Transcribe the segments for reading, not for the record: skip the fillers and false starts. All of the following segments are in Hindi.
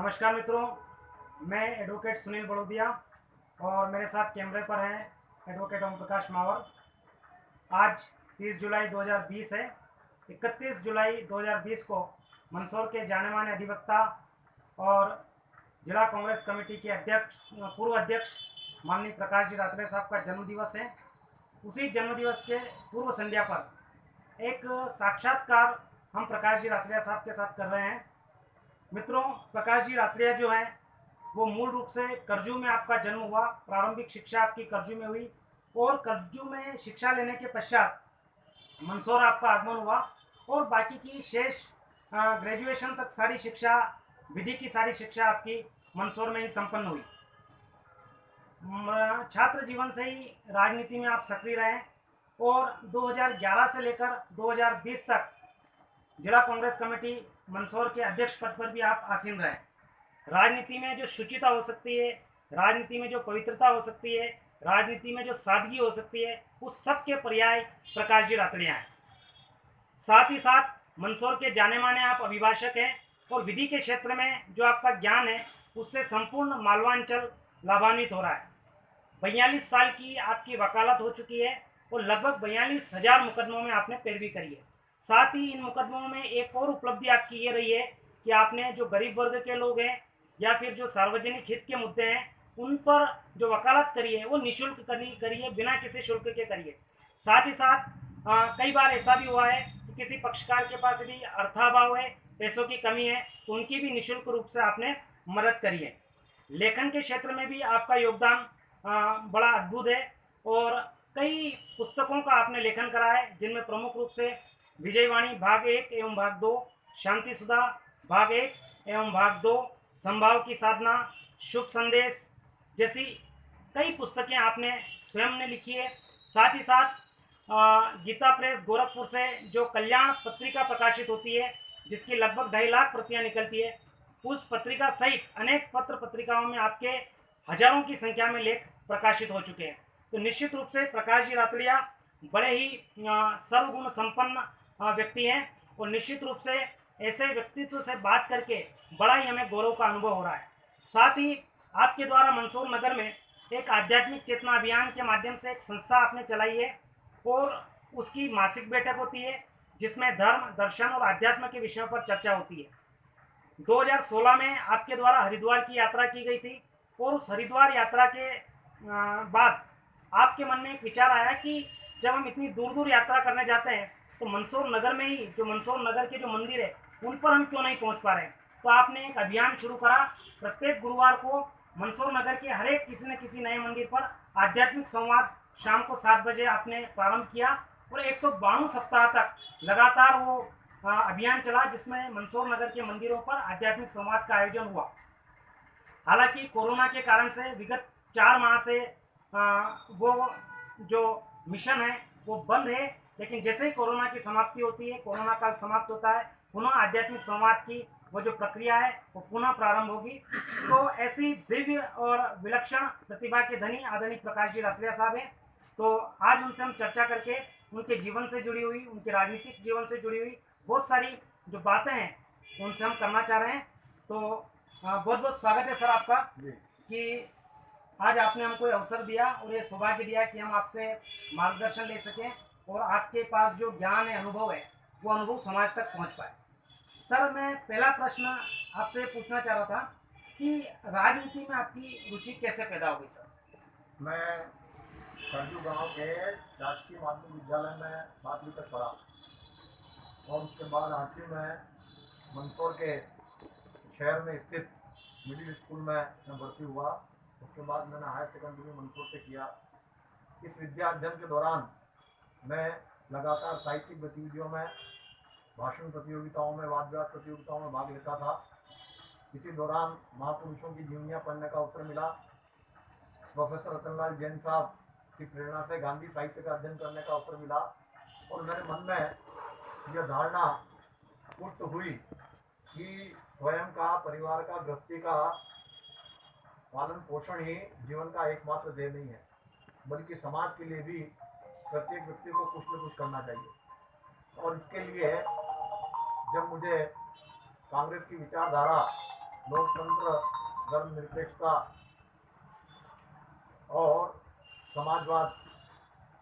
नमस्कार मित्रों, मैं एडवोकेट सुनील बड़ोदिया और मेरे साथ कैमरे पर हैं एडवोकेट ओम प्रकाश मावर। आज 30 जुलाई 2020 है। 31 जुलाई 2020 को मंदसौर के जाने माने अधिवक्ता और जिला कांग्रेस कमेटी के पूर्व अध्यक्ष माननीय प्रकाश जी रात्रे साहब का जन्मदिवस है। उसी जन्मदिवस के पूर्व संध्या पर एक साक्षात्कार हम प्रकाश जी रात्रिया साहब के साथ कर रहे हैं। मित्रों, प्रकाश जी रात्रिया जो है वो मूल रूप से करजू में आपका जन्म हुआ। प्रारंभिक शिक्षा आपकी करजू में हुई और करजू में शिक्षा लेने के पश्चात मंदसौर आपका आगमन हुआ और बाकी की शेष ग्रेजुएशन तक सारी शिक्षा, विधि की सारी शिक्षा आपकी मंदसौर में ही संपन्न हुई। छात्र जीवन से ही राजनीति में आप सक्रिय रहे और 2011 से लेकर 2020 तक जिला कांग्रेस कमेटी मंदसौर के अध्यक्ष पद पर भी आप आसीन रहे। राजनीति में जो शुचिता हो सकती है, राजनीति में जो पवित्रता हो सकती है, राजनीति में जो सादगी हो सकती है, उस सब के पर्याय प्रकाश जी रात्रिया हैं। साथ ही साथ मंदसौर के जाने माने आप अभिभाषक हैं और विधि के क्षेत्र में जो आपका ज्ञान है उससे संपूर्ण मालवांचल लाभान्वित हो रहा है। 42 साल की आपकी वकालत हो चुकी है और लगभग 42,000 मुकदमों में आपने पैरवी करी है। साथ ही इन मुकदमों में एक और उपलब्धि आपकी ये रही है कि आपने जो गरीब वर्ग के लोग हैं या फिर जो सार्वजनिक हित के मुद्दे हैं उन पर जो वकालत करी है वो निःशुल्क करी है, बिना किसी शुल्क के करी है। साथ ही साथ कई बार ऐसा भी हुआ है कि किसी पक्षकार के पास भी अर्थाभाव है, पैसों की कमी है, तो उनकी भी निःशुल्क रूप से आपने मदद करी है। लेखन के क्षेत्र में भी आपका योगदान बड़ा अद्भुत है और कई पुस्तकों का आपने लेखन करा है, जिनमें प्रमुख रूप से विजयवाणी भाग 1 एवं भाग 2, शांति सुधा भाग 1 एवं भाग 2, संभाव की साधना, शुभ संदेश जैसी कई पुस्तकें आपने स्वयं ने लिखी है। साथ ही साथ गीता प्रेस गोरखपुर से जो कल्याण पत्रिका प्रकाशित होती है, जिसकी लगभग 2.5 लाख प्रतियां निकलती है, उस पत्रिका सहित अनेक पत्र पत्रिकाओं में आपके हजारों की संख्या में लेख प्रकाशित हो चुके हैं। तो निश्चित रूप से प्रकाश जी रात्रिया बड़े ही सर्वगुण संपन्न व्यक्ति हैं और निश्चित रूप से ऐसे व्यक्तित्व से बात करके बड़ा ही हमें गौरव का अनुभव हो रहा है। साथ ही आपके द्वारा मंदसौर नगर में एक आध्यात्मिक चेतना अभियान के माध्यम से एक संस्था आपने चलाई है और उसकी मासिक बैठक होती है, जिसमें धर्म, दर्शन और अध्यात्म के विषयों पर चर्चा होती है। 2016 में आपके द्वारा हरिद्वार की यात्रा की गई थी और उस हरिद्वार यात्रा के बाद आपके मन में एक विचार आया कि जब हम इतनी दूर दूर यात्रा करने जाते हैं तो मंदसौर नगर में ही जो मंदसौर नगर के जो मंदिर है उन पर हम क्यों नहीं पहुंच पा रहे हैं। तो आपने एक अभियान शुरू करा। प्रत्येक गुरुवार को मंदसौर नगर के हर एक किसी न किसी नए मंदिर पर आध्यात्मिक संवाद शाम को 7 बजे आपने प्रारंभ किया और 192 सप्ताह तक लगातार वो अभियान चला, जिसमें मंदसौर नगर के मंदिरों पर आध्यात्मिक संवाद का आयोजन हुआ। हालांकि कोरोना के कारण से विगत 4 माह से वो जो मिशन है वो बंद है, लेकिन जैसे ही कोरोना की समाप्ति होती है, कोरोना काल समाप्त होता है, पुनः आध्यात्मिक संवाद की वो जो प्रक्रिया है वो पुनः प्रारंभ होगी। तो ऐसी दिव्य और विलक्षण प्रतिभा के धनी आदरणीय प्रकाश जी रात्रिया साहब हैं। तो आज उनसे हम चर्चा करके उनके जीवन से जुड़ी हुई, उनके राजनीतिक जीवन से जुड़ी हुई बहुत सारी जो बातें हैं उनसे हम करना चाह रहे हैं। तो बहुत बहुत स्वागत है सर आपका कि आज आपने हमको अवसर दिया और ये सौभाग्य दिया कि हम आपसे मार्गदर्शन ले सकें और आपके पास जो ज्ञान है, अनुभव है, वो अनुभव समाज तक पहुंच पाए। सर, मैं पहला प्रश्न आपसे पूछना चाह रहा था कि राजनीति में आपकी रुचि कैसे पैदा हो गई सर? मैं करजू गांव के राजकीय माध्यमिक विद्यालय में 7वीं तक पढ़ा और उसके बाद 8वीं में मंदसौर के शहर में स्थित मिडिल स्कूल में मैं भर्ती हुआ। उसके बाद मैंने हायर सेकेंडरी मंदसौर से किया। इस विद्या अध्ययन के दौरान मैं लगातार साहित्यिक गतिविधियों में, भाषण प्रतियोगिताओं में, वाद विवाद प्रतियोगिताओं में भाग लेता था। इसी दौरान महापुरुषों की जीवनियाँ पढ़ने का अवसर मिला। प्रोफेसर रतनलाल जैन साहब की प्रेरणा से गांधी साहित्य का अध्ययन करने का अवसर मिला और मेरे मन में यह धारणा पुष्ट हुई कि स्वयं का, परिवार का, गृहस्थी का पालन पोषण ही जीवन का एकमात्र ध्येय नहीं है, बल्कि समाज के लिए भी प्रत्येक व्यक्ति को कुछ न कुछ करना चाहिए। और इसके लिए जब मुझे कांग्रेस की विचारधारा लोकतंत्र, धर्मनिरपेक्षता और समाजवाद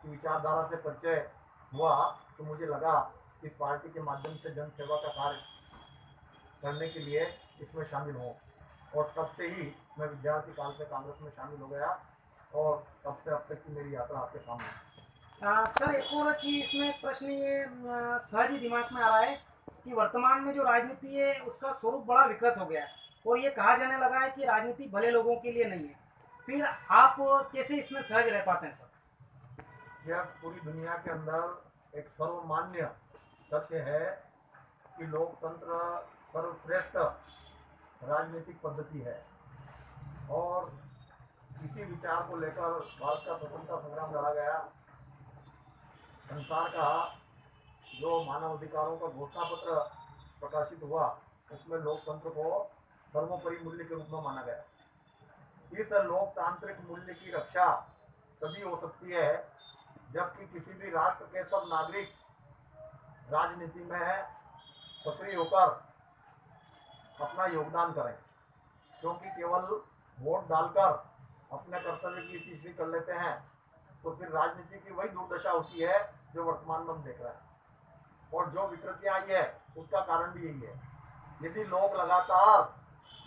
की विचारधारा से परिचय हुआ, तो मुझे लगा कि इस पार्टी के माध्यम से जन सेवा का कार्य करने के लिए इसमें शामिल हूँ। और तब से ही मैं विद्यार्थी काल से कांग्रेस में शामिल हो गया और तब से अब तक की मेरी यात्रा आपके सामने है। सर एक और चीज इसमें एक प्रश्न ये सहज ही दिमाग में आ रहा है कि वर्तमान में जो राजनीति है उसका स्वरूप बड़ा विकृत हो गया है और ये कहा जाने लगा है कि राजनीति भले लोगों के लिए नहीं है। फिर आप कैसे इसमें सहज रह पाते हैं सर? यह पूरी दुनिया के अंदर एक सर्वमान्य तथ्य है कि लोकतंत्र सर्वश्रेष्ठ राजनीतिक पद्धति है और इसी विचार को लेकर भारत का स्वतंत्रता संग्राम लड़ा गया। संसार का जो मानव अधिकारों का घोषणा पत्र प्रकाशित हुआ उसमें लोकतंत्र को सर्वोपरि मूल्य के रूप में माना गया। इस लोकतांत्रिक मूल्य की रक्षा तभी हो सकती है जबकि किसी भी राष्ट्र के सब नागरिक राजनीति में सक्रिय होकर अपना योगदान करें, क्योंकि केवल वोट डालकर अपने कर्तव्य की तीसरी कर लेते हैं तो फिर राजनीति की वही दुर्दशा होती है जो वर्तमान में हम देख रहे हैं। और जो विकृतियां आई है उसका कारण भी यही है। यदि लोग लगातार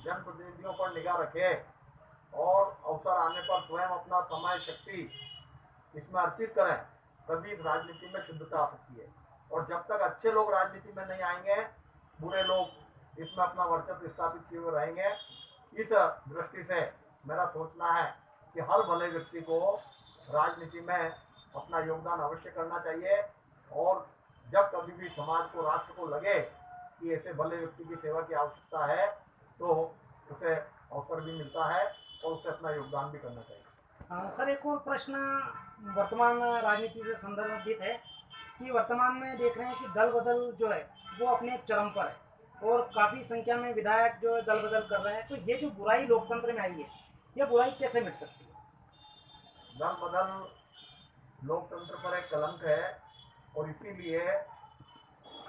जनप्रतिनिधियों पर निगाह रखें और अवसर आने पर स्वयं अपना समय शक्ति इसमें अर्पित करें तभी इस राजनीति में शुद्धता आ सकती है। और जब तक अच्छे लोग राजनीति में नहीं आएंगे, बुरे लोग इसमें अपना वर्चस्व स्थापित किए हुए रहेंगे। इस दृष्टि से मेरा सोचना है कि हर भले व्यक्ति को राजनीति में अपना योगदान अवश्य करना चाहिए और जब कभी भी समाज को, राष्ट्र को लगे कि ऐसे भले व्यक्ति की सेवा की आवश्यकता है तो उसे अवसर भी मिलता है और उसे अपना योगदान भी करना चाहिए। सर एक और प्रश्न वर्तमान राजनीति से संदर्भित है कि वर्तमान में देख रहे हैं कि दल बदल जो है वो अपने एक चरम पर है और काफ़ी संख्या में विधायक जो है दल बदल कर रहे हैं, तो ये जो बुराई लोकतंत्र में आई है ये बुराई कैसे मिट सकती है? दल बदल लोकतंत्र पर एक कलंक है और इसीलिए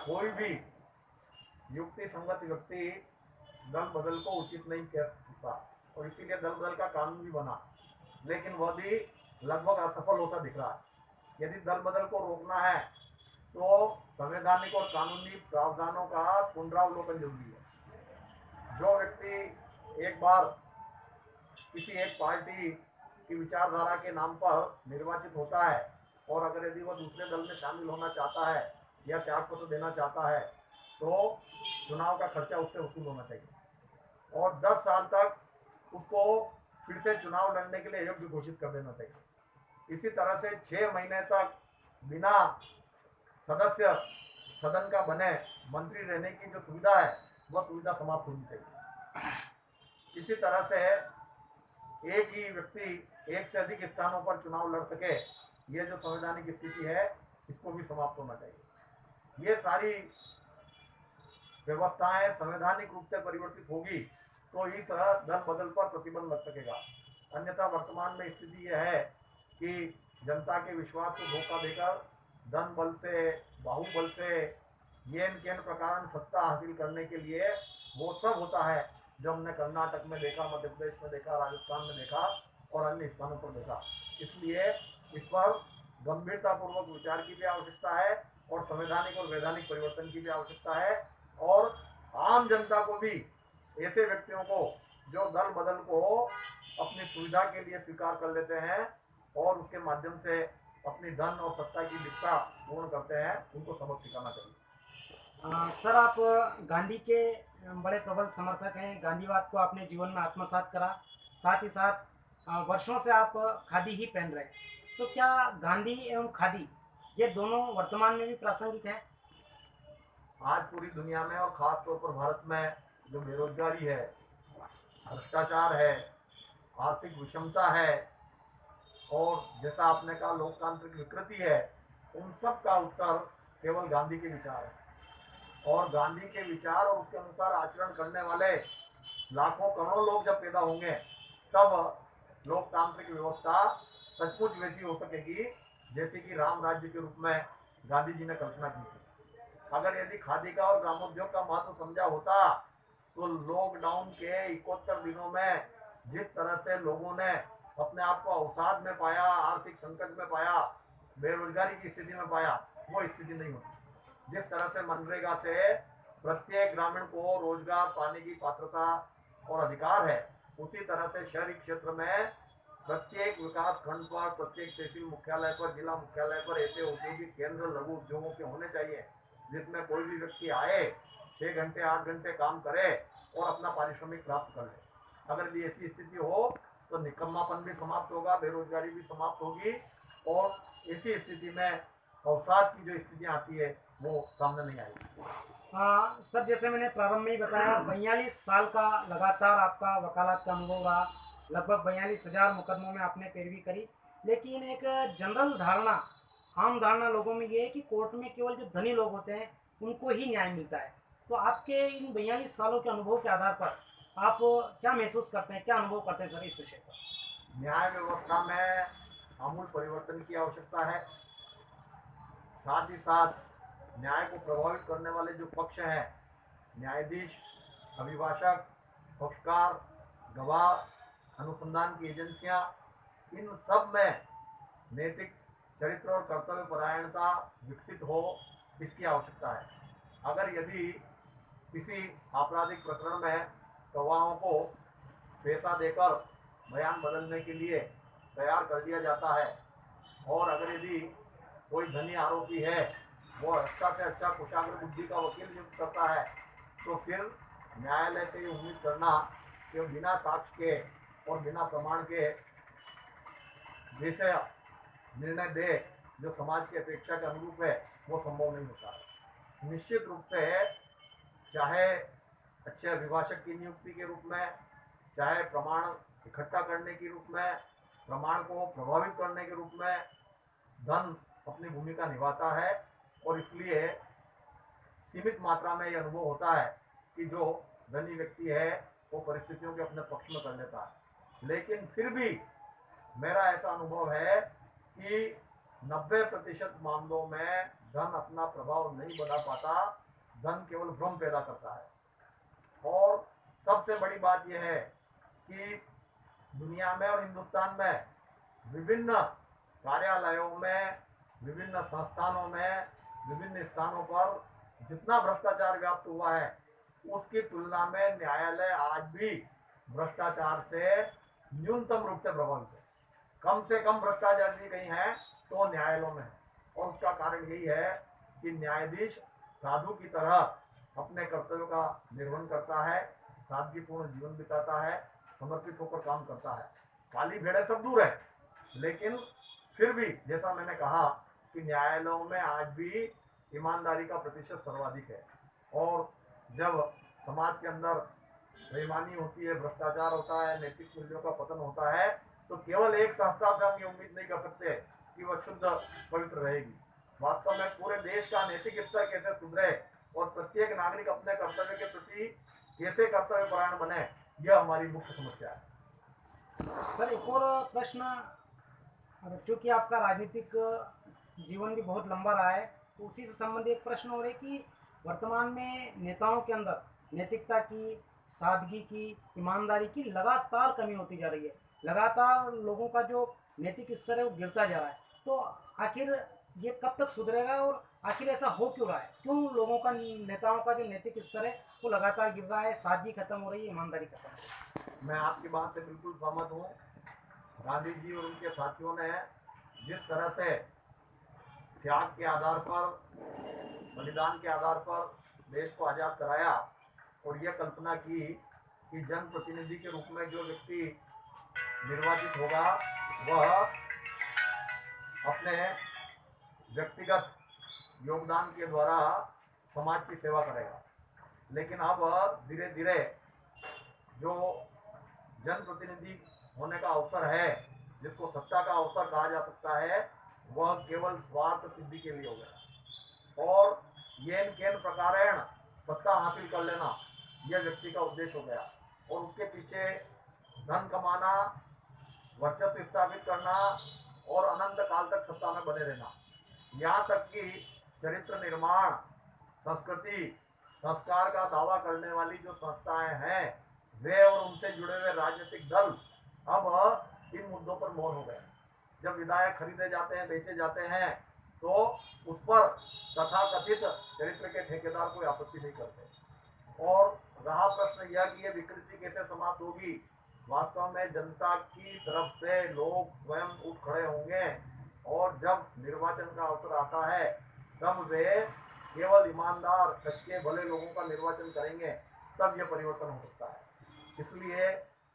कोई भी युक्ति संगत व्यक्ति दल बदल को उचित नहीं कह सकता और इसीलिए दल बदल का कानून भी बना, लेकिन वह भी लगभग असफल होता दिख रहा है। यदि दल बदल को रोकना है तो संवैधानिक और कानूनी प्रावधानों का पुनरावलोकन जरूरी है। जो व्यक्ति एक बार किसी एक पार्टी की विचारधारा के नाम पर निर्वाचित होता है और अगर यदि वह दूसरे दल में शामिल होना चाहता है या त्यागपत्र देना चाहता है तो चुनाव का खर्चा उससे वसूल होना चाहिए और 10 साल तक उसको फिर से चुनाव लड़ने के लिए योग्य घोषित कर देना चाहिए। इसी तरह से 6 महीने तक बिना सदस्य सदन का बने मंत्री रहने की जो सुविधा है वह सुविधा समाप्त होनी चाहिए। इसी तरह से एक ही व्यक्ति एक से अधिक स्थानों पर चुनाव लड़ सके, ये जो संवैधानिक स्थिति है इसको भी समाप्त होना चाहिए। ये सारी व्यवस्थाएं संवैधानिक रूप से परिवर्तित होगी तो इस दल बदल पर प्रतिबंध लग सकेगा। अन्यथा वर्तमान में स्थिति यह है कि जनता के विश्वास को धोखा देकर धन बल से, बाहुबल से, येन केन प्रकार सत्ता हासिल करने के लिए वो सब होता है जो हमने कर्नाटक में देखा, मध्य प्रदेश में देखा, राजस्थान में देखा और अन्य स्थानों पर देखा। इसलिए इस पर गंभीरतापूर्वक विचार की भी आवश्यकता है और संवैधानिक और वैधानिक परिवर्तन की भी आवश्यकता है और आम जनता को भी ऐसे व्यक्तियों को जो दल बदल को अपनी सुविधा के लिए स्वीकार कर लेते हैं और उसके माध्यम से अपनी धन और सत्ता की लिप्सा पूर्ण करते हैं, उनको सबक सिखाना चाहिए। सर आप गांधी के बड़े प्रबल समर्थक हैं, गांधीवाद को आपने जीवन में आत्मसात करा, साथ ही साथ वर्षों से आप खादी ही पहन रहे हैं, तो क्या गांधी एवं खादी ये दोनों वर्तमान में भी प्रासंगिक है? आज पूरी दुनिया में और खास तौर पर भारत में जो बेरोजगारी है, भ्रष्टाचार है, आर्थिक विषमता है और जैसा आपने कहा लोकतांत्रिक विकृति है, उन सब का उत्तर केवल गांधी के विचार है। और गांधी के विचार और उसके अनुसार आचरण करने वाले लाखों करोड़ों लोग जब पैदा होंगे तब लोकतांत्रिक व्यवस्था सचमुच वैसी हो सकेगी जैसे कि राम राज्य के रूप में गांधी जी ने कल्पना की थी। अगर यदि खादी का और ग्रामोद्योग का महत्व समझा होता तो लॉकडाउन के 71 दिनों में जिस तरह से लोगों ने अपने आप को अवसाद में पाया, आर्थिक संकट में पाया, बेरोजगारी की स्थिति में पाया, वो स्थिति नहीं होती। जिस तरह से मनरेगा से प्रत्येक ग्रामीण को रोजगार पाने की पात्रता और अधिकार है, उसी तरह से शहरी क्षेत्र में प्रत्येक विकास खंड पर, प्रत्येक तहसील मुख्यालय पर, जिला मुख्यालय पर ऐसे औद्योगिक केंद्र लघु उद्योगों के होने चाहिए जिसमें कोई भी व्यक्ति आए, 6 घंटे 8 घंटे काम करे और अपना पारिश्रमिक प्राप्त कर ले। अगर ये ऐसी स्थिति हो तो निकम्मापन भी समाप्त होगा, बेरोजगारी भी समाप्त होगी और ऐसी स्थिति में अवसाद की जो स्थितियाँ आती है वो सामने नहीं आएगी। सर, जैसे मैंने प्रारंभ में ही बताया, 42 साल का लगातार आपका वकालत का अनुभव रहा, लगभग 42,000 मुकदमों में आपने पैरवी करी। लेकिन एक जनरल धारणा, आम धारणा लोगों में ये है कि कोर्ट में केवल जो धनी लोग होते हैं उनको ही न्याय मिलता है। तो आपके इन 42 सालों के अनुभव के आधार पर आप क्या महसूस करते हैं, क्या अनुभव करते हैं सर इस विषय पर? न्याय व्यवस्था में आमूल परिवर्तन की आवश्यकता है। साथ ही साथ न्याय को प्रभावित करने वाले जो पक्ष हैं, न्यायाधीश, अभिभाषक, पक्षकार, गवाह, अनुसंधान की एजेंसियां, इन सब में नैतिक चरित्र और कर्तव्य परायणता विकसित हो, इसकी आवश्यकता है। अगर यदि किसी आपराधिक प्रकरण में गवाहों को पैसा देकर बयान बदलने के लिए तैयार कर दिया जाता है और अगर यदि कोई धनी आरोपी है वो अच्छा से अच्छा कुशाग्र बुद्धि का वकील नियुक्त करता है, तो फिर न्यायालय से ये उम्मीद करना कि वो बिना साक्ष्य के और बिना प्रमाण के जैसे निर्णय दे जो समाज की अपेक्षा के अनुरूप है, वो संभव नहीं होता है। निश्चित रूप से चाहे अच्छे अभिभाषक की नियुक्ति के रूप में, चाहे प्रमाण इकट्ठा करने के रूप में, प्रमाण को प्रभावित करने के रूप में धन अपनी भूमिका निभाता है और इसलिए सीमित मात्रा में यह अनुभव होता है कि जो धनी व्यक्ति है वो परिस्थितियों के अपने पक्ष में कर लेता है। लेकिन फिर भी मेरा ऐसा अनुभव है कि 90% मामलों में धन अपना प्रभाव नहीं बना पाता, धन केवल भ्रम पैदा करता है। और सबसे बड़ी बात यह है कि दुनिया में और हिंदुस्तान में विभिन्न कार्यालयों में, विभिन्न संस्थानों में, विभिन्न स्थानों पर जितना भ्रष्टाचार व्याप्त हुआ है, उसकी तुलना में न्यायालय आज भी भ्रष्टाचार से न्यूनतम रूप से प्रभावित है। कम से कम भ्रष्टाचार भी कहीं है तो न्यायालयों में है और उसका कारण यही है कि न्यायाधीश साधु की तरह अपने कर्तव्यों का निर्वहन करता है, सादगीपूर्ण जीवन बिताता है, समर्पित होकर काम करता है। काली भेड़े सब दूर है, लेकिन फिर भी जैसा मैंने कहा कि न्यायालयों में आज भी ईमानदारी का प्रतिशत सर्वाधिक है। और जब समाज के अंदर बेईमानी होती है, भ्रष्टाचार होता है, नैतिक मूल्यों का पतन होता है, तो केवल एक संस्था से हम ये उम्मीद नहीं कर सकते कि वह शुद्ध पवित्र रहेगी। वास्तव में पूरे देश का नैतिक स्तर कैसे सुधरे और प्रत्येक नागरिक अपने कर्तव्य के प्रति कैसे कर्तव्य परायण बने, यह हमारी मुख्य समस्या है। सर, एक और प्रश्न, चूँकि आपका राजनीतिक जीवन भी बहुत लंबा रहा है, तो उसी से संबंधित एक प्रश्न हो रहा है कि वर्तमान में नेताओं के अंदर नैतिकता की, सादगी की, ईमानदारी की लगातार कमी होती जा रही है। लगातार लोगों का जो नैतिक स्तर है वो गिरता जा रहा है। तो आखिर ये कब तक सुधरेगा और आखिर ऐसा हो क्यों रहा है? क्यों लोगों का, नेताओं का जो नैतिक स्तर है वो लगातार गिर रहा है, सादगी खत्म हो रही है, ईमानदारी खत्म हो रही है? मैं आपकी बात से बिल्कुल सहमत हूँ। गांधी जी और उनके साथियों ने जिस तरह से त्याग के आधार पर, बलिदान के आधार पर देश को आज़ाद कराया और यह कल्पना की कि जनप्रतिनिधि के रूप में जो व्यक्ति निर्वाचित होगा वह अपने व्यक्तिगत योगदान के द्वारा समाज की सेवा करेगा। लेकिन अब धीरे धीरे जो जनप्रतिनिधि होने का अवसर है, जिसको सत्ता का अवसर कहा जा सकता है, वह केवल स्वार्थ सिद्धि के लिए हो गया और येन केन प्रकारेण सत्ता हासिल कर लेना यह व्यक्ति का उद्देश्य हो गया और उसके पीछे धन कमाना, वर्चस्व स्थापित करना और अनंत काल तक सत्ता में बने रहना। यहाँ तक कि चरित्र निर्माण, संस्कृति, संस्कार का दावा करने वाली जो संस्थाएं हैं वे और उनसे जुड़े हुए राजनीतिक दल अब इन मुद्दों पर मौन हो गए। जब विधायक खरीदे जाते हैं, बेचे जाते हैं, तो उस पर तथाकथित चरित्र के ठेकेदार कोई आपत्ति नहीं करते। और रहा प्रश्न यह कि ये विकृति कैसे समाप्त होगी, वास्तव में जनता की तरफ से लोग स्वयं उठ खड़े होंगे और जब निर्वाचन का अवसर आता है तब वे केवल ईमानदार सच्चे भले लोगों का निर्वाचन करेंगे, तब यह परिवर्तन हो सकता है। इसलिए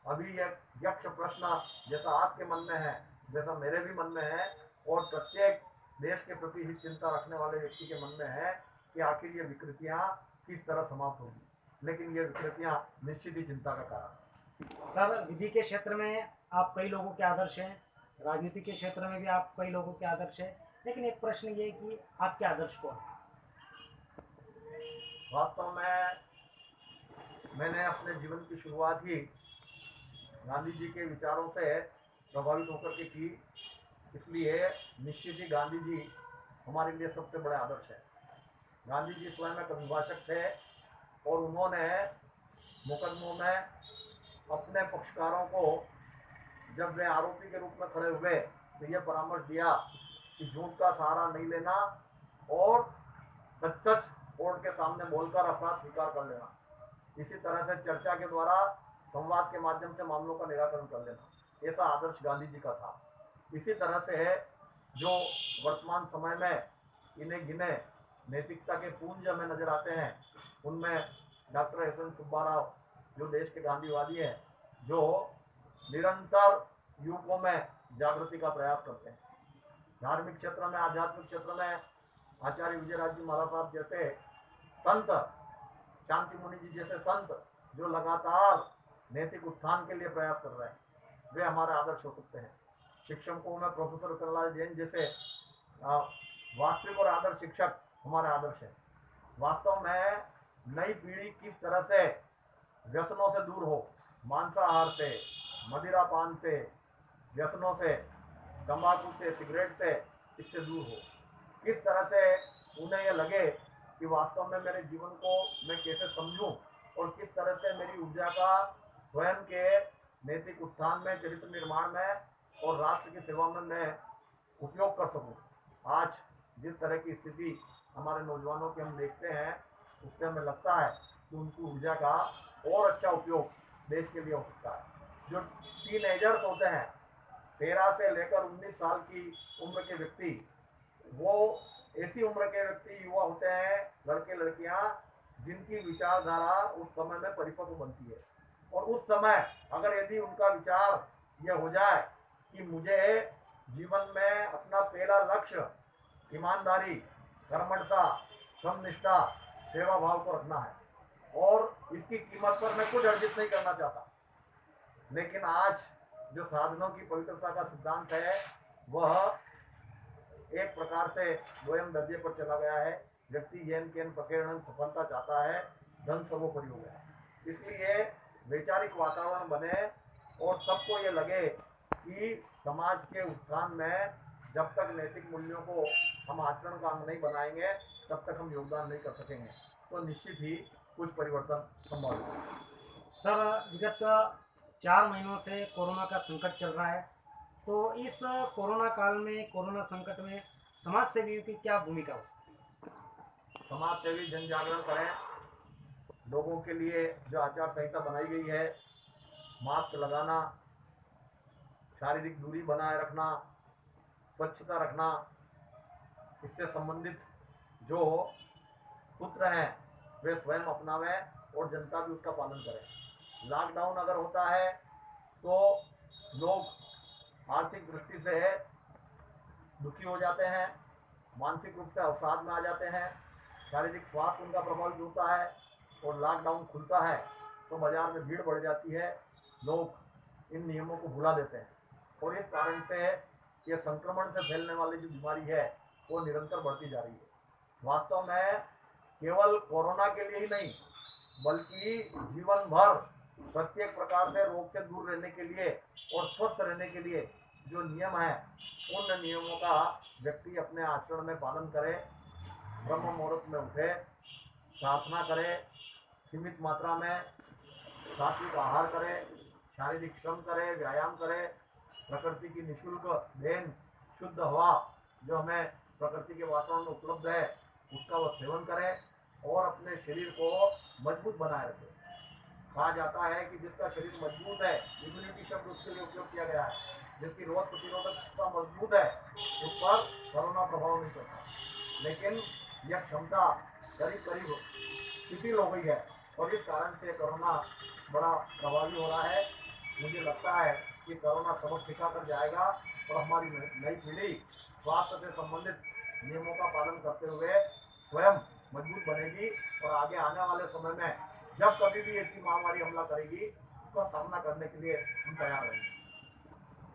अभी यह यक्ष प्रश्न जैसा आपके मन में है वैसा मेरे भी मन में है और प्रत्येक देश के प्रति हित चिंता रखने वाले व्यक्ति के मन में है कि आखिर ये विकृतियां किस तरह समाप्त होगी। लेकिन ये विकृतियां निश्चित ही चिंता का कारण है। सर, विधि के क्षेत्र में आप कई लोगों के आदर्श हैं, राजनीति के क्षेत्र में भी आप कई लोगों के आदर्श हैं, लेकिन एक प्रश्न ये है कि आपके आदर्श कौन है? वास्तव में मैंने अपने जीवन की शुरुआत ही गांधी जी के विचारों से प्रभावित होकर के की, इसलिए निश्चित ही गांधी जी हमारे लिए सबसे बड़े आदर्श है। गांधी जी स्वयं एक अभिभाषक थे और उन्होंने मुकदमों में अपने पक्षकारों को जब वे आरोपी के रूप में खड़े हुए तो यह परामर्श दिया कि झूठ का सहारा नहीं लेना और सच सच कोर्ट के सामने बोलकर अपराध स्वीकार कर लेना। इसी तरह से चर्चा के द्वारा संवाद के माध्यम से मामलों का निराकरण कर लेना, ऐसा आदर्श गांधी जी का था। इसी तरह से जो वर्तमान समय में इन्हें गिने नैतिकता के पुंज हमें नजर आते हैं, उनमें डॉक्टर एस एन सुब्बाराव जो देश के गांधीवादी हैं, जो निरंतर युवकों में जागृति का प्रयास करते हैं। धार्मिक क्षेत्र में, आध्यात्मिक क्षेत्र में आचार्य विजयराज जी महाराज साहब जैसे संत, शांति मुनि जी जैसे संत जो लगातार नैतिक उत्थान के लिए प्रयास कर रहे हैं, वे हमारे आदर्श हो सकते हैं। शिक्षकों में प्रोफेसर करलाल जैन जैसे वास्तविक और आदर्श शिक्षक हमारे आदर्श हैं। वास्तव में नई पीढ़ी किस तरह से व्यसनों से दूर हो, मांसाहार से, मदिरा पान से, व्यसनों से, तंबाकू से, सिगरेट से, इससे दूर हो, किस तरह से उन्हें यह लगे कि वास्तव में मेरे जीवन को मैं कैसे समझूं और किस तरह से मेरी ऊर्जा का स्वयं के नैतिक उत्थान में, चरित्र निर्माण में और राष्ट्र की सेवा में मैं उपयोग कर सकूं। आज जिस तरह की स्थिति हमारे नौजवानों की हम देखते हैं, उससे हमें लगता है कि उनकी ऊर्जा का और अच्छा उपयोग देश के लिए हो सकता है। जो टीनेजर्स होते हैं, 13 से लेकर 19 साल की उम्र के व्यक्ति, वो ऐसी उम्र के व्यक्ति युवा होते हैं, लड़के लड़कियां, जिनकी विचारधारा उस समय में परिपक्व बनती है। और उस समय अगर यदि उनका विचार यह हो जाए कि मुझे जीवन में अपना पहला लक्ष्य ईमानदारी, कर्मठता, श्रमनिष्ठा, सेवा भाव को रखना है और इसकी कीमत पर मैं कुछ अर्जित नहीं करना चाहता, लेकिन आज जो साधनों की पवित्रता का सिद्धांत है वह एक प्रकार से स्वयं दर्जे पर चला गया है। व्यक्ति येन केन पकेड़न सफलता चाहता है, धन सर्वोपरि हो गया है। इसलिए वैचारिक वातावरण बने और सबको ये लगे कि समाज के उत्थान में जब तक नैतिक मूल्यों को हम आचरण का अंग नहीं बनाएंगे तब तक हम योगदान नहीं कर सकेंगे, तो निश्चित ही कुछ परिवर्तन संभव है। सर, विगत 4 महीनों से कोरोना का संकट चल रहा है, तो इस कोरोना काल में, कोरोना संकट में समाज सेवियों की क्या भूमिका हो सकती है? समाज सेवी जन जागरण करें, लोगों के लिए जो आचार संहिता बनाई गई है, मास्क लगाना, शारीरिक दूरी बनाए रखना, स्वच्छता रखना, इससे संबंधित जो सूत्र हैं वे स्वयं अपनावें और जनता भी उसका पालन करे। लॉकडाउन अगर होता है तो लोग आर्थिक दृष्टि से दुखी हो जाते हैं, मानसिक रूप से अवसाद में आ जाते हैं, शारीरिक स्वास्थ्य उनका प्रभावित होता है और लॉकडाउन खुलता है तो बाजार में भीड़ बढ़ जाती है, लोग इन नियमों को भुला देते हैं और इस कारण से ये संक्रमण से फैलने वाली जो बीमारी है वो निरंतर बढ़ती जा रही है। वास्तव में केवल कोरोना के लिए ही नहीं बल्कि जीवन भर प्रत्येक प्रकार से रोग से दूर रहने के लिए और स्वस्थ रहने के लिए जो नियम है उन नियमों का व्यक्ति अपने आचरण में पालन करे, ब्रह्म मुहूर्त में उठे, प्रार्थना करें, सीमित मात्रा में सात्विक आहार करें, शारीरिक श्रम करें, व्यायाम करें, प्रकृति की निःशुल्क देन शुद्ध हवा जो हमें प्रकृति के वातावरण में उपलब्ध है उसका वह सेवन करें और अपने शरीर को मजबूत बनाए रखें। कहा जाता है कि जिसका शरीर मजबूत है, इम्यूनिटी शब्द उसके लिए उपयोग किया गया है, जिसकी रोग प्रतिरोधक क्षमता मजबूत है उस पर कोरोना प्रभाव नहीं करता। लेकिन यह क्षमता करीब करीब शिथिल हो गई है और इस कारण से कोरोना बड़ा प्रभावी हो रहा है। मुझे लगता है कि कोरोना सबक सिखा कर जाएगा और हमारी नई पीढ़ी स्वास्थ्य से संबंधित नियमों का पालन करते हुए स्वयं मजबूत बनेगी और आगे आने वाले समय में जब कभी भी ऐसी महामारी हमला करेगी उसका सामना करने के लिए हम तैयार रहेंगे।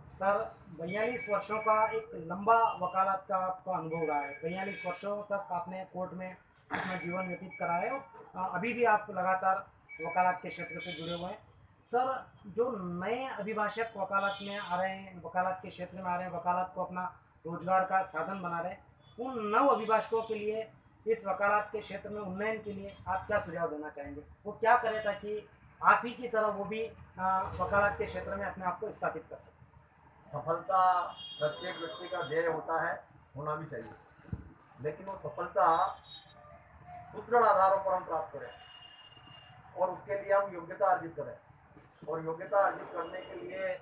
सर, 42 वर्षों का एक लंबा वकालत का आपका अनुभव रहा है। 42 वर्षों तक आपने कोर्ट में अपना जीवन व्यतीत करा है और अभी भी आप लगातार वकालत के क्षेत्र से जुड़े हुए हैं। सर, जो नए अभिभाषक वकालत में आ रहे हैं, वकालत के क्षेत्र में आ रहे हैं, वकालत को अपना रोजगार का साधन बना रहे हैं, उन नव अभिभाषकों के लिए इस वकालत के क्षेत्र में उन्नयन के लिए आप क्या सुझाव देना चाहेंगे? वो क्या करें ताकि आप ही की तरह वो भी वकालत के क्षेत्र में अपने आप को स्थापित कर सकें? सफलता प्रत्येक व्यक्ति का ध्येय होता है, होना भी चाहिए, लेकिन वो सफलता सुदृढ़ आधारों पर हम प्राप्त करें और उसके लिए हम योग्यता अर्जित करें और योग्यता अर्जित करने के लिए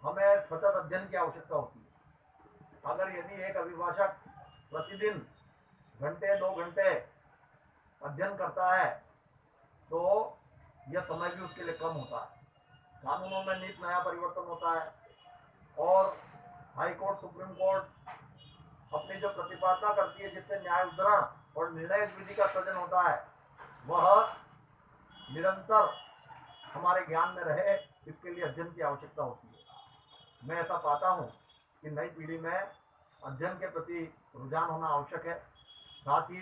हमें सतत अध्ययन की आवश्यकता होती है। अगर यदि एक अभिभाषक प्रतिदिन घंटे 2 घंटे अध्ययन करता है तो यह समय भी उसके लिए कम होता है। कानूनों में नित नया परिवर्तन होता है और हाई कोर्ट, सुप्रीम कोर्ट अपनी जो प्रतिपादना करती है जिससे न्याय उद्धरण और निर्णय विधि का सृजन होता है वह निरंतर हमारे ज्ञान में रहे, इसके लिए अध्ययन की आवश्यकता होती है। मैं ऐसा पाता हूँ कि नई पीढ़ी में अध्ययन के प्रति रुझान होना आवश्यक है। साथ ही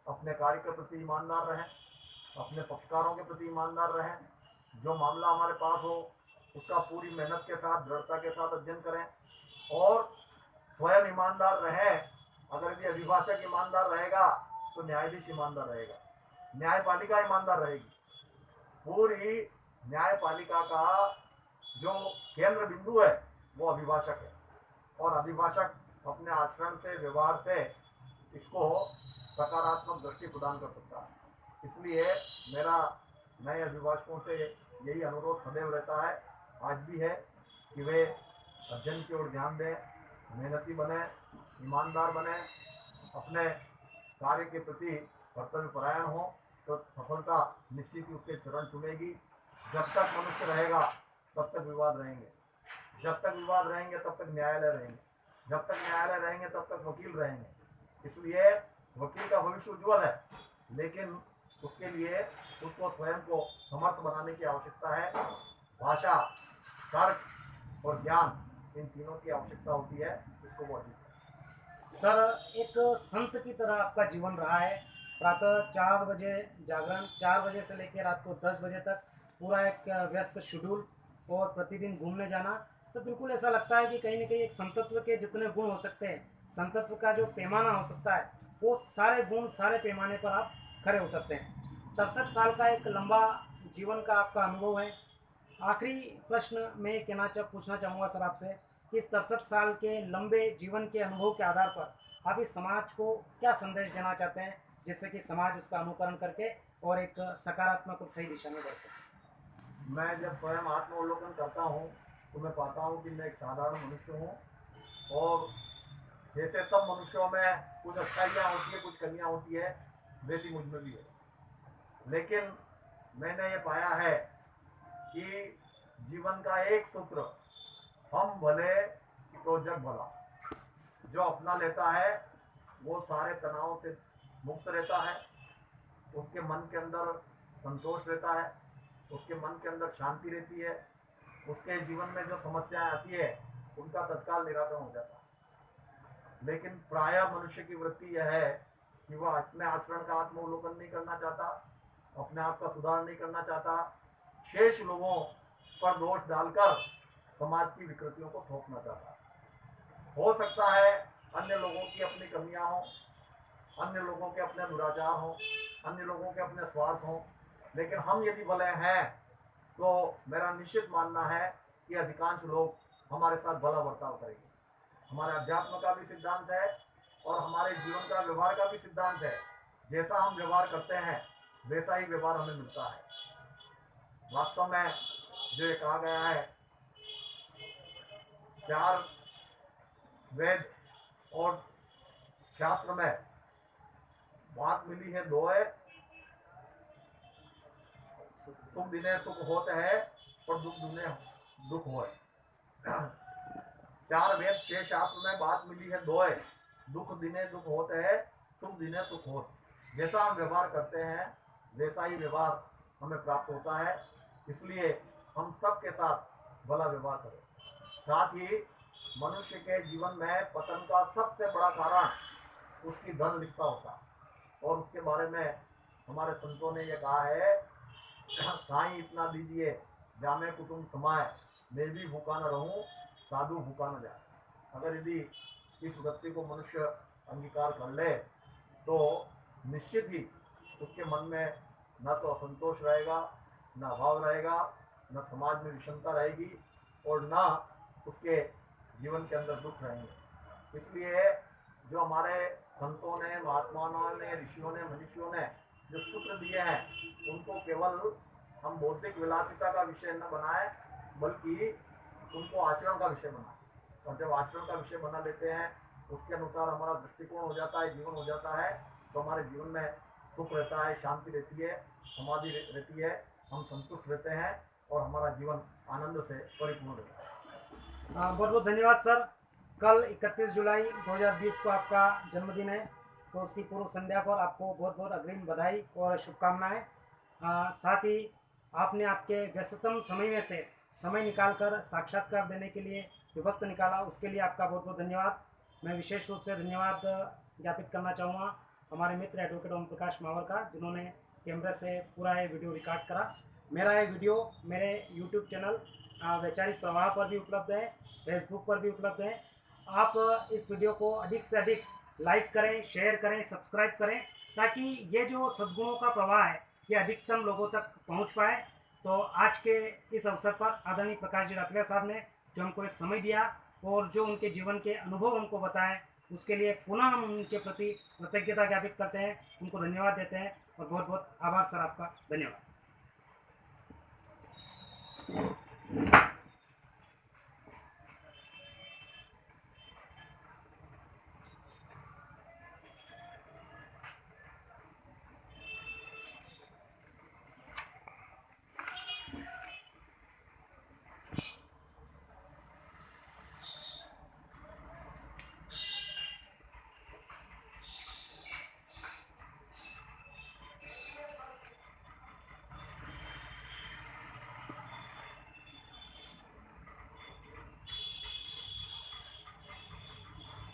अपने कार्य के प्रति ईमानदार रहें, अपने पक्षकारों के प्रति ईमानदार रहें। जो मामला हमारे पास हो उसका पूरी मेहनत के साथ, दृढ़ता के साथ अध्ययन करें और स्वयं ईमानदार रहें। अगर यदि अभिभाषक ईमानदार रहेगा तो न्यायाधीश ईमानदार रहेगा, न्यायपालिका ईमानदार रहेगी। पूरी न्यायपालिका का जो केंद्र बिंदु है वो अभिभाषक है और अभिभाषक अपने आचरण से, व्यवहार से इसको सकारात्मक दृष्टि प्रदान कर सकता है। इसलिए मेरा नए अभिभाषकों से यही अनुरोध सदैव रहता है, आज भी है, कि वे अध्ययन की ओर ध्यान दें, मेहनती बने, ईमानदार बने, अपने कार्य के प्रति कर्तव्य परायण हो तो सफलता निश्चित ही उसके चरण चुमेगी। जब तक मनुष्य रहेगा तब तक विवाद रहेंगे, जब तक विवाद रहेंगे तब तक न्यायालय रहेंगे, जब तक न्यायालय रहेंगे तब तक वकील रहेंगे। इसलिए वकील का भविष्य उज्ज्वल है, लेकिन उसके लिए उसको स्वयं को समर्थ बनाने की आवश्यकता है। भाषा, तर्क और ज्ञान, इन तीनों की आवश्यकता होती है, इसको वो अर्जित करें। सर, एक संत की तरह आपका जीवन रहा है। प्रातः 4 बजे जागरण, 4 बजे से लेकर रात को 10 बजे तक पूरा एक व्यस्त शेड्यूल और प्रतिदिन घूमने जाना, तो बिल्कुल ऐसा लगता है कि कहीं ना कहीं एक संतत्व के जितने गुण हो सकते हैं, संतत्व का जो पैमाना हो सकता है, वो सारे गुण, सारे पैमाने पर आप खरे उतरते हैं। 63 साल का एक लंबा जीवन का आपका अनुभव है। आखिरी प्रश्न मैं पूछना चाहूँगा सर आपसे कि इस 63 साल के लंबे जीवन के अनुभव के आधार पर आप इस समाज को क्या संदेश देना चाहते हैं, जिससे कि समाज उसका अनुकरण करके और एक सकारात्मक और सही दिशा में बढ़ सके? मैं जब स्वयं आत्मावलोकन करता हूँ तो मैं पाता हूँ कि मैं एक साधारण मनुष्य हूँ और जैसे सब मनुष्यों में कुछ अच्छाइयाँ होती है, कुछ कमियाँ होती है, वैसी मुझ में भी है। लेकिन मैंने ये पाया है कि जीवन का एक सूत्र, हम भले तो जग भला। जो अपना लेता है वो सारे तनाव से मुक्त रहता है, उसके मन के अंदर संतोष रहता है, उसके मन के अंदर शांति रहती है, उसके जीवन में जो समस्याएं आती है उनका तत्काल निराकरण हो जाता है। लेकिन प्रायः मनुष्य की वृत्ति यह है कि वह अपने आचरण का आत्मावलोकन नहीं करना चाहता, अपने आप का सुधार नहीं करना चाहता, शेष लोगों पर दोष डालकर समाज की विकृतियों को थोपना चाहता है। हो सकता है अन्य लोगों की अपनी कमियां हों, अन्य लोगों के अपने दुराचार हों, अन्य लोगों के अपने स्वार्थ हों, लेकिन हम यदि भले हैं तो मेरा निश्चित मानना है कि अधिकांश लोग हमारे साथ भला बर्ताव करेंगे। हमारे अध्यात्म का भी सिद्धांत है और हमारे जीवन का व्यवहार का भी सिद्धांत है, जैसा हम व्यवहार करते हैं वैसा ही व्यवहार हमें मिलता है। वास्तव में जो ये कहा गया है, 4 वेद और शास्त्र में बात मिली है 2 है, सुख दिने सुख होते है और दुख दिने दुख होए। 4 वेद 6 शास्त्र में बात मिली है 2 है, दुख दिने दुख होते है, सुख दिने सुख होते। जैसा हम व्यवहार करते हैं वैसा ही व्यवहार हमें प्राप्त होता है, इसलिए हम सबके साथ भला व्यवहार करें। साथ ही मनुष्य के जीवन में पतन का सबसे बड़ा कारण उसकी धन लिप्ता होता है, और उसके बारे में हमारे संतों ने यह कहा है, साईं इतना दीजिए जामे कुटुंब समाए, मैं भी भूखा न रहूं साधु भूखा न जाए। अगर यदि इस वृत्ति को मनुष्य अंगीकार कर ले तो निश्चित ही उसके मन में न तो असंतोष रहेगा, न अभाव रहेगा, न समाज में विषमता रहेगी और न उसके जीवन के अंदर दुख रहेंगे। इसलिए जो हमारे संतों ने, महात्माओं ने, ऋषियों ने, मनीषियों ने जो सूत्र दिए हैं उनको केवल हम बौद्धिक विलासिता का विषय न बनाए बल्कि उनको आचरण का विषय बनाए। और जब आचरण का विषय बना लेते हैं उसके अनुसार हमारा दृष्टिकोण हो जाता है, जीवन हो जाता है, तो हमारे जीवन में सुख रहता है, शांति रहती है, समाधि रहती है, हम संतुष्ट रहते हैं और हमारा जीवन आनंद से परिपूर्ण रहता है। बहुत बहुत धन्यवाद सर। कल 31 जुलाई 2020 को आपका जन्मदिन है, तो उसकी पूर्व संध्या पर आपको बहुत बहुत अग्रिम बधाई और शुभकामनाएं। साथ ही आपने आपके व्यस्ततम समय में से समय निकालकर साक्षात्कार देने के लिए विभक्त निकाला, उसके लिए आपका बहुत बहुत धन्यवाद। मैं विशेष रूप से धन्यवाद ज्ञापित करना चाहूँगा हमारे मित्र एडवोकेट ओम प्रकाश मावर का, जिन्होंने कैमरे से पूरा ये वीडियो रिकॉर्ड करा। मेरा ये वीडियो मेरे यूट्यूब चैनल वैचारिक प्रवाह पर भी उपलब्ध है, फेसबुक पर भी उपलब्ध है। आप इस वीडियो को अधिक से अधिक लाइक करें, शेयर करें, सब्सक्राइब करें, ताकि ये जो सद्गुणों का प्रवाह है ये अधिकतम लोगों तक पहुंच पाए। तो आज के इस अवसर पर आदरणीय प्रकाश जी राठिया साहब ने जो हमको एक समय दिया और जो उनके जीवन के अनुभव हमको बताए, उसके लिए पुनः हम उनके प्रति कृतज्ञता ज्ञापित करते हैं, उनको धन्यवाद देते हैं और बहुत बहुत आभार सर, आपका धन्यवाद।